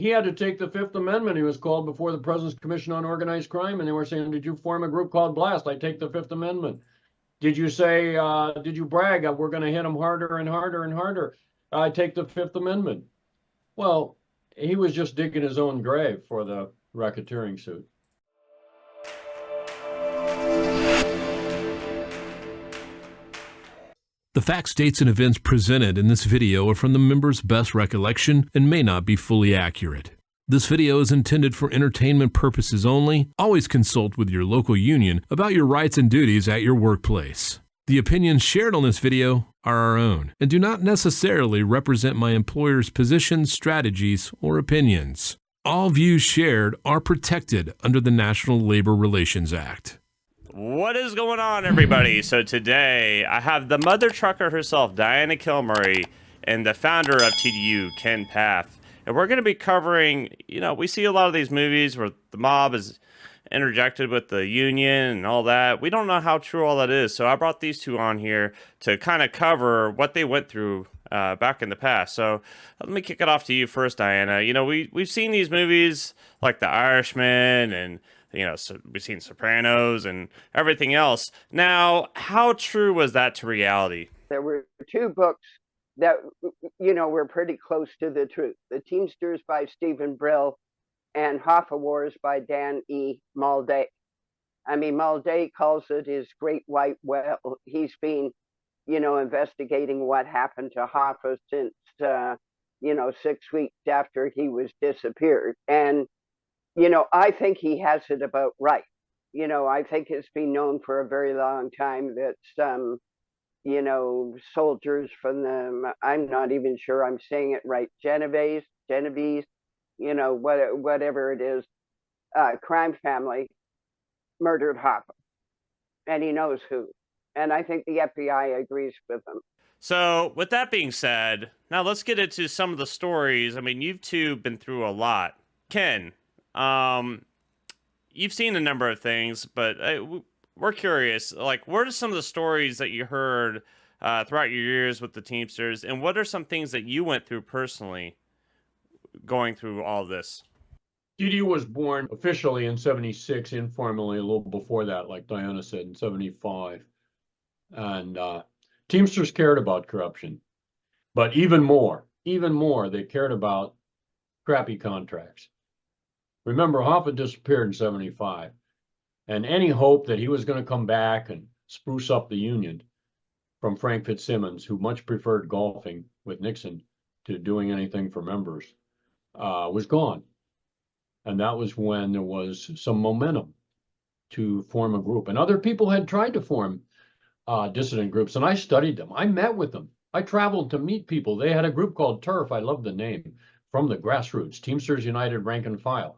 He had to take the Fifth Amendment. He was called before the President's Commission on Organized Crime, and they were saying, did you form a group called Blast? I take the Fifth Amendment. Did you say, did you brag? We're going to hit him harder and harder and harder. I take the Fifth Amendment. Well, he was just digging his own grave for the racketeering suit. The facts, dates, and events presented in this video are from the members' best recollection and may not be fully accurate. This video is intended for entertainment purposes only. Always consult with your local union about your rights and duties at your workplace. The opinions shared on this video are our own and do not necessarily represent my employer's positions, strategies, or opinions. All views shared are protected under the National Labor Relations Act. What is going on, everybody? So today I have the mother trucker herself, Diana Kilmurray, and the founder of TDU, Ken Path. And we're going to be covering, we see a lot of these movies where the mob is interjected with the union and all that. We don't know how true all that is. So I brought these two on here to kind of cover what they went through back in the past. So let me kick it off to you first, Diana. We've seen these movies like The Irishman and so we've seen Sopranos and everything else. Now, how true was that to reality? There were two books that, were pretty close to the truth. The Teamsters by Stephen Brill and Hoffa Wars by Dan E. Mulday. I mean, Mulday calls it his great white whale. He's been, investigating what happened to Hoffa since, 6 weeks after he was disappeared. And I think he has it about right. I think it's been known for a very long time that some, soldiers from the, I'm not even sure I'm saying it right, Genovese, whatever it is, crime family murdered Hoffa. And he knows who. And I think the FBI agrees with him. So with that being said, now let's get into some of the stories. I mean, you've two been through a lot. Ken, you've seen a number of things, but we're curious, like, what are some of the stories that you heard throughout your years with the Teamsters, and what are some things that you went through personally going through all this? TDU was born officially in 76, informally a little before that, like Diana said, in 75. And Teamsters cared about corruption, but even more, they cared about crappy contracts. Remember, Hoffa disappeared in 75, and any hope that he was going to come back and spruce up the union from Frank Fitzsimmons, who much preferred golfing with Nixon to doing anything for members, was gone. And that was when there was some momentum to form a group. And other people had tried to form dissident groups, and I studied them. I met with them. I traveled to meet people. They had a group called TURF. I love the name, from the grassroots, Teamsters United Rank and File.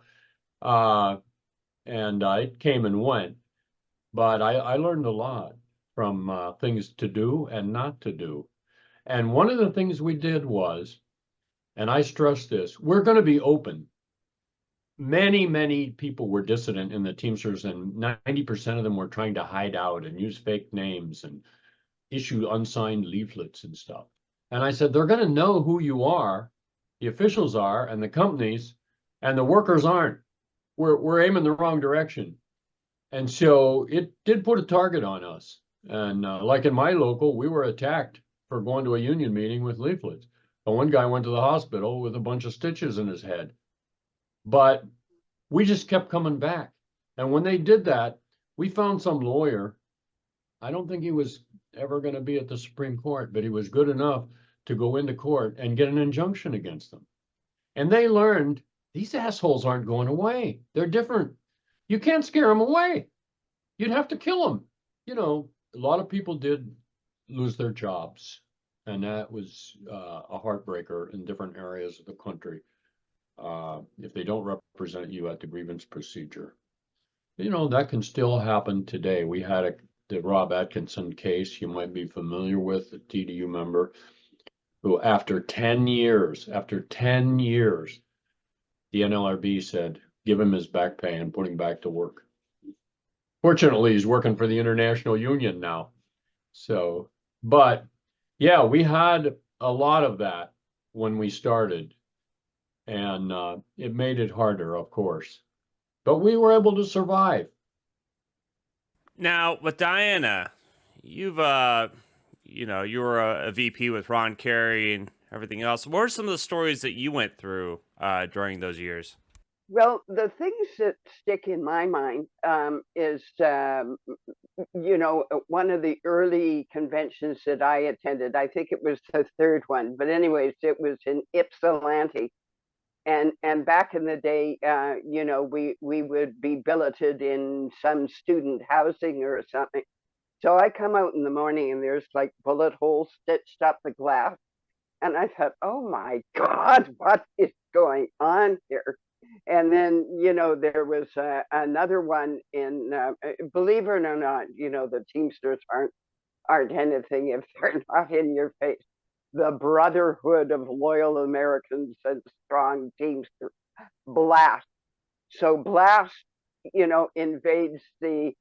And I came and went, but I learned a lot from things to do and not to do. And one of the things we did was, and I stress this, we're going to be open. Many people were dissident in the Teamsters, and 90% of them were trying to hide out and use fake names and issue unsigned leaflets and stuff. And I said, they're going to know who you are, the officials are, and the companies, and the workers aren't. We're aiming the wrong direction. And so it did put a target on us. And like in my local, we were attacked for going to a union meeting with leaflets. And one guy went to the hospital with a bunch of stitches in his head. But we just kept coming back. And when they did that, we found some lawyer. I don't think he was ever going to be at the Supreme Court, but he was good enough to go into court and get an injunction against them. And they learned these assholes aren't going away. They're different. You can't scare them away. You'd have to kill them. A lot of people did lose their jobs, and that was a heartbreaker in different areas of the country. If they don't represent you at the grievance procedure, that can still happen today. We had the Rob Atkinson case you might be familiar with, a TDU member who after 10 years, the NLRB said, give him his back pay and put him back to work. Fortunately, he's working for the International Union now. So, but yeah, we had a lot of that when we started. and it made it harder, of course. But we were able to survive. Now, with Diana, you've you were a VP with Ron Carey and everything else. What are some of the stories that you went through during those years? Well, the things that stick in my mind is, one of the early conventions that I attended. I think it was the third one, but anyways, it was in Ypsilanti. And back in the day, we would be billeted in some student housing or something. So I come out in the morning and there's like bullet holes stitched up the glass. And I thought, oh my God, what is going on here? And then, there was another one in, believe it or not, the Teamsters aren't anything if they're not in your face. The Brotherhood of Loyal Americans and Strong Teamsters, Blast. So Blast, invades the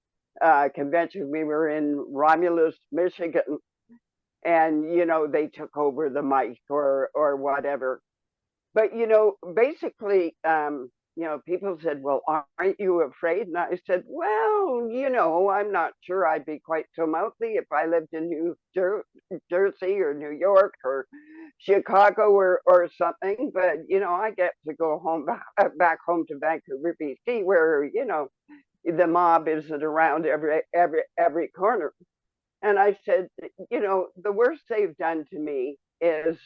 convention. We were in Romulus, Michigan, and they took over the mic or whatever. But basically, people said, "Well, aren't you afraid?" And I said, "Well, I'm not sure I'd be quite so mouthy if I lived in Jersey or New York or Chicago or something. But I get to go home back home to Vancouver, BC, where the mob isn't around every corner." And I said, the worst they've done to me is,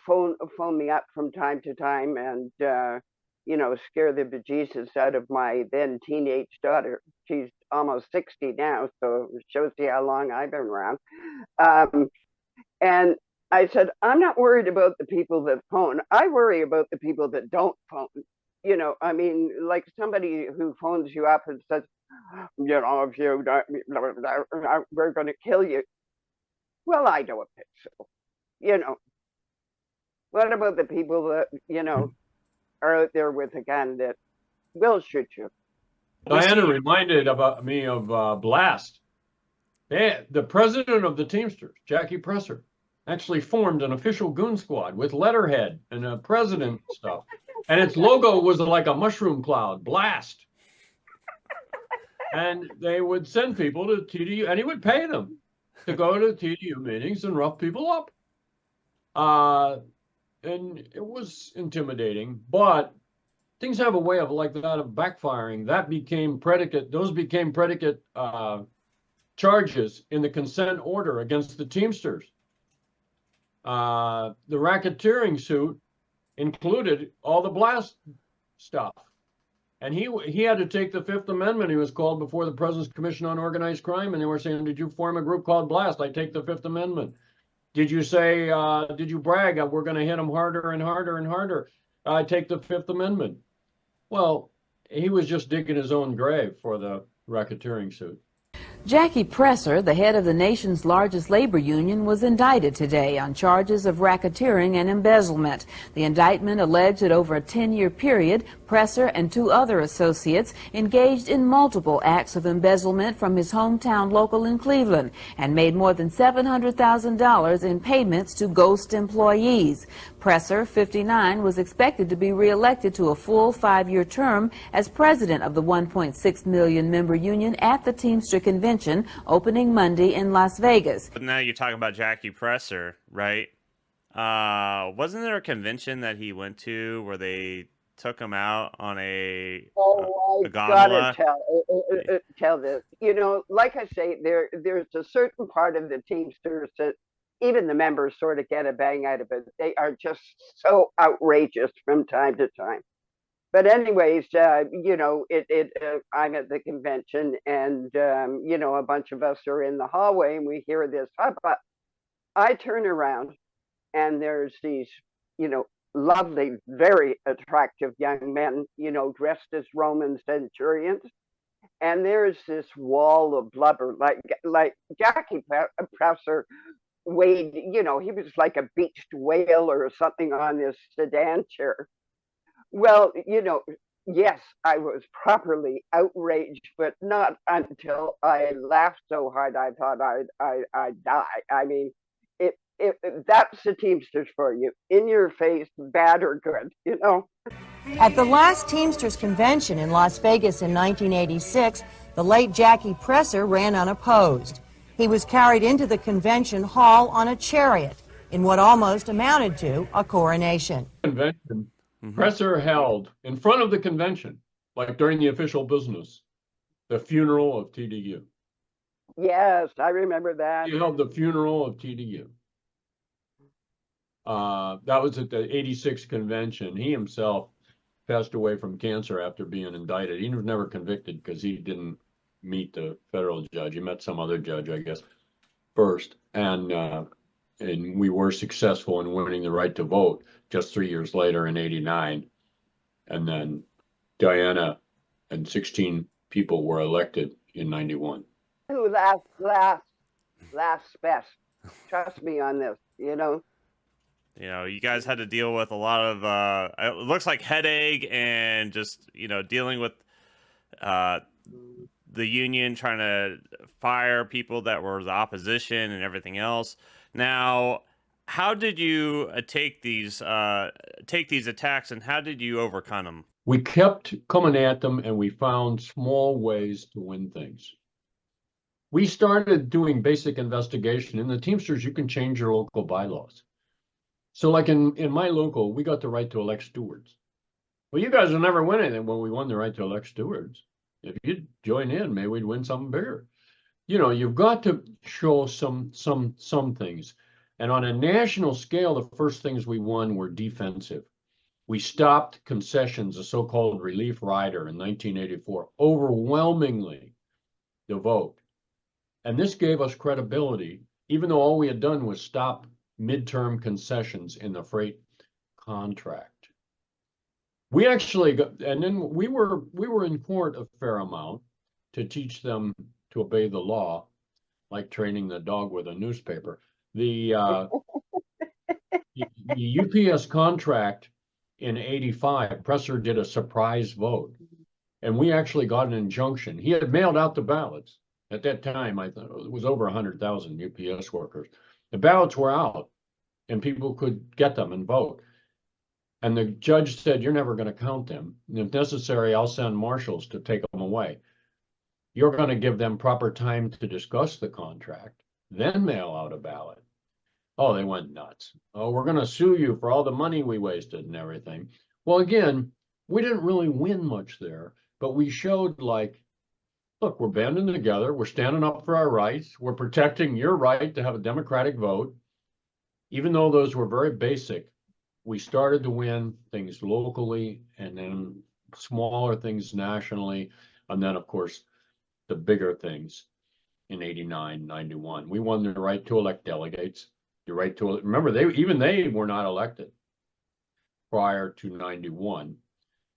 phone me up from time to time and, scare the bejesus out of my then teenage daughter. She's almost 60 now, so it shows you how long I've been around. Um, and I said, I'm not worried about the people that phone. I worry about the people that don't phone. I mean, like somebody who phones you up and says, if you don't, we're going to kill you. Well, I don't think so. What about the people that, are out there with a gun that will shoot you? Diana reminded me of Blast. The president of the Teamsters, Jackie Presser, actually formed an official goon squad with letterhead and a president stuff. And its logo was like a mushroom cloud, Blast. And they would send people to TDU, and he would pay them to go to TDU meetings and rough people up. And it was intimidating, but things have a way of like that of backfiring. Those became predicate charges in the consent order against the Teamsters. The racketeering suit included all the Blast stuff. And he had to take the Fifth Amendment. He was called before the President's Commission on Organized Crime, and they were saying, did you form a group called Blast? I take the Fifth Amendment. Did you say, did you brag? We're going to hit them harder and harder and harder. I take the Fifth Amendment. Well, he was just digging his own grave for the racketeering suit. Jackie Presser, the head of the nation's largest labor union, was indicted today on charges of racketeering and embezzlement. The indictment alleged that over a 10-year period, Presser and two other associates engaged in multiple acts of embezzlement from his hometown local in Cleveland and made more than $700,000 in payments to ghost employees. Presser, 59, was expected to be reelected to a full 5-year term as president of the 1.6 million member union at the Teamster Convention opening Monday in Las Vegas. But now you're talking about Jackie Presser, right? Wasn't there a convention that he went to where they took him out on a gondola? Gotta tell this. Like I say, there's a certain part of the Teamsters that even the members sort of get a bang out of it. They are just so outrageous from time to time. But anyways, I'm at the convention, and a bunch of us are in the hallway, and we hear this hubbub. I turn around, and there's these, lovely, very attractive young men, dressed as Roman centurions, and there's this wall of blubber, like Jackie Presser weighed, he was like a beached whale or something on this sedan chair. Well, yes, I was properly outraged, but not until I laughed so hard I thought I'd die. I mean, it That's the Teamsters for you, in your face, bad or good, you know. At the last Teamsters convention in Las Vegas in 1986, the late Jackie Presser ran unopposed. He was carried into the convention hall on a chariot in what almost amounted to a coronation. Convention, Presser held in front of the convention, like during the official business, the funeral of TDU. Yes, I remember that. He held the funeral of TDU. That was at the 86 convention. He himself passed away from cancer after being indicted. He was never convicted because he didn't meet the federal judge. He met some other judge, I guess, first. And we were successful in winning the right to vote just 3 years later in 89. And then Diana and 16 people were elected in 91. Ooh, last best. Trust me on this, you know. You know, you guys had to deal with a lot of, it looks like headache and just, you know, dealing with the union trying to fire people that were the opposition and everything else. Now, how did you take these attacks, and how did you overcome them? We kept coming at them, and we found small ways to win things. We started doing basic investigation. In the Teamsters, you can change your local bylaws. So like in my local, we got the right to elect stewards. Well, you guys will never win anything. Well, we won the right to elect stewards. If you'd join in, maybe we'd win something bigger. You know, you've got to show some things. And on a national scale, the first things we won were defensive. We stopped concessions, a so-called relief rider in 1984, overwhelmingly the vote. And this gave us credibility, even though all we had done was stop midterm concessions in the freight contract. We actually got, and then we were in court a fair amount to teach them to obey the law, like training the dog with a newspaper. The UPS contract in 85, Presser did a surprise vote, and we actually got an injunction. He had mailed out the ballots. At that time, I thought it was over 100,000 UPS workers. The ballots were out, and people could get them and vote. And the judge said, "You're never going to count them. And if necessary, I'll send marshals to take them away. You're going to give them proper time to discuss the contract, then mail out a ballot." Oh, they went nuts. Oh, we're going to sue you for all the money we wasted and everything. Well, again, we didn't really win much there, but we showed, like, look, we're banding together. We're standing up for our rights. We're protecting your right to have a democratic vote. Even though those were very basic, we started to win things locally, and then smaller things nationally. And then, of course, the bigger things in 89, 91. We won the right to elect delegates. The right to, remember, they were not elected prior to 91.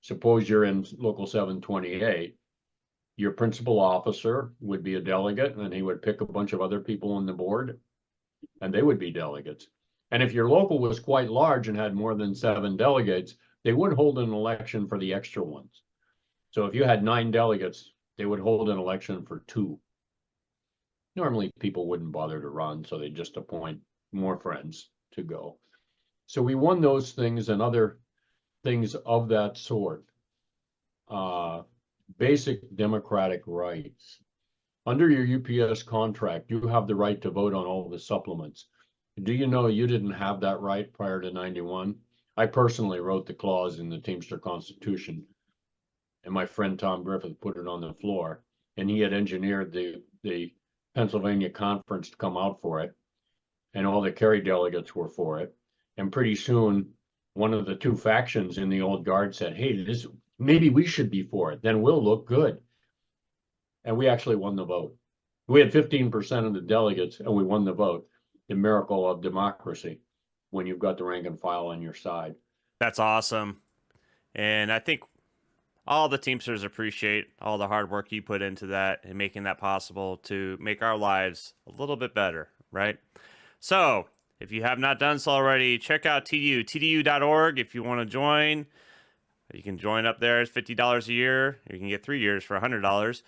Suppose you're in Local 728. Your principal officer would be a delegate, and he would pick a bunch of other people on the board, and they would be delegates. And if your local was quite large and had more than 7 delegates, they would hold an election for the extra ones. So if you had 9 delegates, they would hold an election for 2. Normally, people wouldn't bother to run, so they just appoint more friends to go. So we won those things and other things of that sort. Basic democratic rights. Under your UPS contract, you have the right to vote on all the supplements. Do you know you didn't have that right prior to 91? I personally wrote the clause in the Teamster Constitution, and my friend Tom Griffith put it on the floor, and he had engineered the Pennsylvania conference to come out for it, and all the Kerry delegates were for it. And pretty soon, one of the 2 factions in the old guard said, "Hey, maybe we should be for it. Then we'll look good." And we actually won the vote. We had 15% of the delegates, and we won the vote. The miracle of democracy when you've got the rank and file on your side. That's awesome. And I think all the Teamsters appreciate all the hard work you put into that and making that possible to make our lives a little bit better, right? So if you have not done so already, check out tdu.org if you want to join. You can join up there. It's $50 a year. You can get 3 years for $100.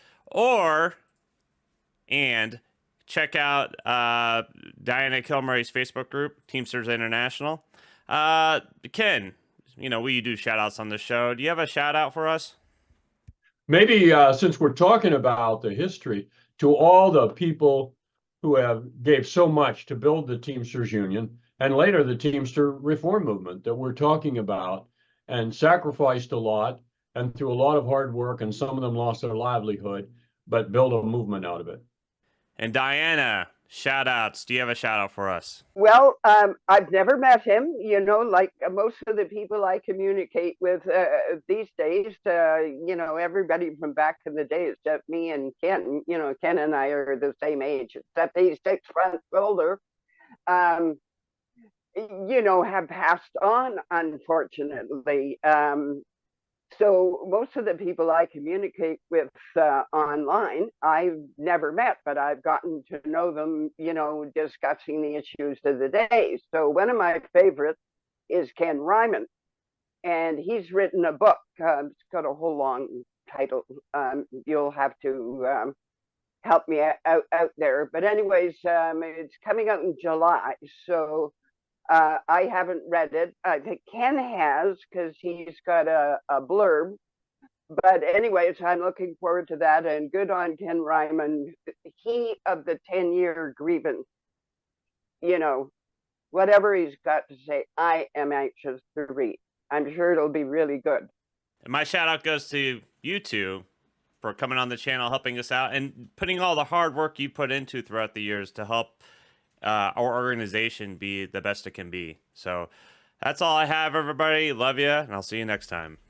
And check out Diana Kilmurray's Facebook group, Teamsters International. Ken, we do shout outs on the show. Do you have a shout out for us? Maybe since we're talking about the history, to all the people who have gave so much to build the Teamsters Union and later the Teamster Reform Movement that we're talking about, and sacrificed a lot and through a lot of hard work, and some of them lost their livelihood, but built a movement out of it. And Diana, shout outs. Do you have a shout out for us? Well, I've never met him, like most of the people I communicate with these days, everybody from back in the day, except me and Ken. Ken and I are the same age, except he's 6 months older, have passed on, unfortunately. So most of the people I communicate with online, I've never met, but I've gotten to know them, discussing the issues of the day. So one of my favorites is Ken Ryman, and he's written a book. It's got a whole long title. You'll have to help me out there. But anyways, it's coming out in July. So I haven't read it. I think Ken has, because he's got a blurb. But anyways, I'm looking forward to that. And good on Ken Ryman. He of the 10-year grievance, whatever he's got to say, I am anxious to read. I'm sure it'll be really good. And my shout out goes to you two for coming on the channel, helping us out, and putting all the hard work you put into throughout the years to help our organization be the best it can be. So that's all I have, everybody. Love you, and I'll see you next time.